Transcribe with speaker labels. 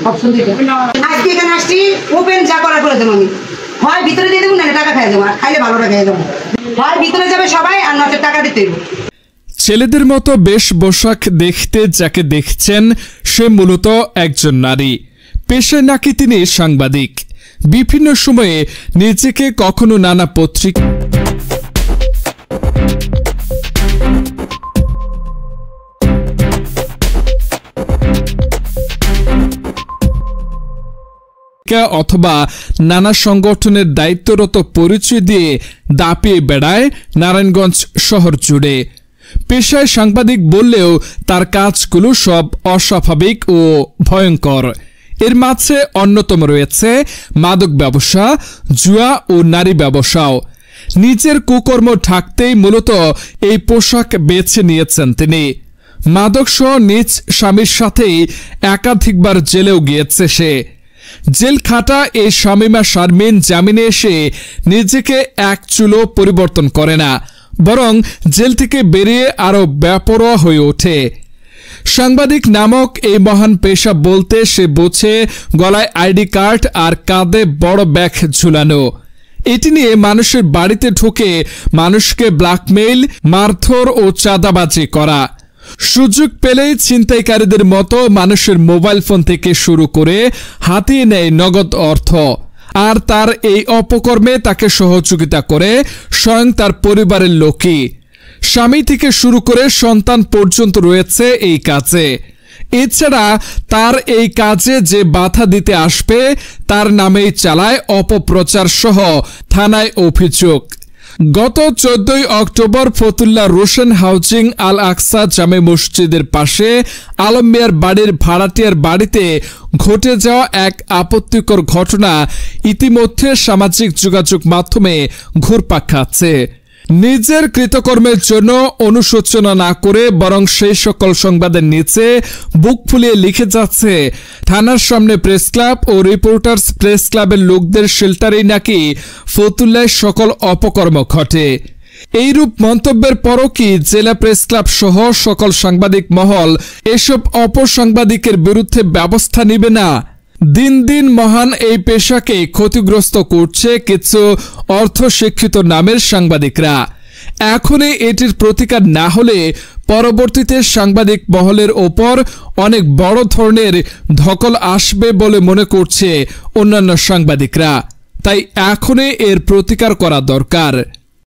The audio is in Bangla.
Speaker 1: অপশন দুইটা। আজকে এখানে আসছি ওপেন যা করার করে দেবো আমি, হয় ভিতরে দিয়ে দেবো না টাকা খাই দেবো, আর খাইলে ভালো টাকা দেবো, হয় ভিতরে যাবে সবাই আর নয়তো টাকা দিতে দেবো।
Speaker 2: ছেলেদের মতো বেশ পোশাক দেখতে যাকে দেখছেন সে মূলত একজন নারী, পেশায় নাকি তিনি সাংবাদিক। বিভিন্ন সময়ে নিজেকে কখনো নানা পত্রিকা অথবা নানা সংগঠনের দায়িত্বরত পরিচয় দিয়ে দাপিয়ে বেড়ায় নারায়ণগঞ্জ শহর জুড়ে। পেশায় সাংবাদিক বললেও তার কাজগুলো সব অস্বাভাবিক ও ভয়ঙ্কর। এর মাঝে অন্যতম রয়েছে মাদক ব্যবসা, জুয়া ও নারী ব্যবসাও। নিজের কুকর্ম ঢাকতেই মূলত এই পোশাক বেছে নিয়েছেন তিনি। মাদকসহ নিজ স্বামীর সাথেই একাধিকবার জেলেও গিয়েছে সে। জেল খাটা এই শামীমা শারমিন জামিনে এসে নিজেকে এক চুলো পরিবর্তন করে না, বরং জেল থেকে বেরিয়ে আরো বেপরোয়া হয়ে ওঠে। সাংবাদিক নামক এই মহান পেশা বলতে সে বোঝে গলায় আইডি কার্ড আর কাঁধে বড় ব্যাগ ঝুলানো। এটি নিয়ে মানুষের বাড়িতে ঢুকে মানুষকে ব্ল্যাকমেইল, মারধর ও চাঁদাবাজি করা। সুযোগ পেলেই ছিনতাইকারীদের মতো মানুষের মোবাইল ফোন থেকে শুরু করে হাতিয়ে নেয় নগদ অর্থ। আর তার এই অপকর্মে তাকে সহযোগিতা করে স্বয়ং তার পরিবারের লোকই। স্বামী থেকে শুরু করে সন্তান পর্যন্ত রয়েছে এই কাজে। এছাড়া তার এই কাজে যে বাধা দিতে আসবে তার নামেই চালায় অপপ্রচার সহ থানায় অভিযোগ। গত 14 অক্টোবর ফতুল্লা রোশন হাউজিং আল আকসা জামে মসজিদের পাশে আলম মিয়ার বাড়ির ভাড়াটিয়ার বাড়িতে ঘটে যাওয়া এক আপত্তিকর ঘটনা ইতিমধ্যে সামাজিক যোগাযোগ মাধ্যমে ঘুরপাক খাচ্ছে। নিজের কৃতকর্মের জন্য অনুশোচনা না করে বরং সেই সকল সংবাদের নিচে বুক ফুলিয়ে লিখে যাচ্ছে থানার সামনে প্রেস ক্লাব ও রিপোর্টার্স প্রেস ক্লাবের লোকদের শেল্টারেই নাকি ফতুল্লায় সকল অপকর্ম ঘটে। এইরূপ মন্তব্যের পরও কি জেলা প্রেস ক্লাব সহ সকল সাংবাদিক মহল এসব অপসাংবাদিকের বিরুদ্ধে ব্যবস্থা নিবে না? দিন দিন মহান এই পেশাকে ক্ষতিগ্রস্ত করছে কিছু অর্ধশিক্ষিত নামের সাংবাদিকরা। এখনই এটির প্রতিকার না হলে পরবর্তীতে সাংবাদিক মহলের ওপর অনেক বড় ধরনের ধকল আসবে বলে মনে করছে অন্যান্য সাংবাদিকরা। তাই এখনই এর প্রতিকার করা দরকার।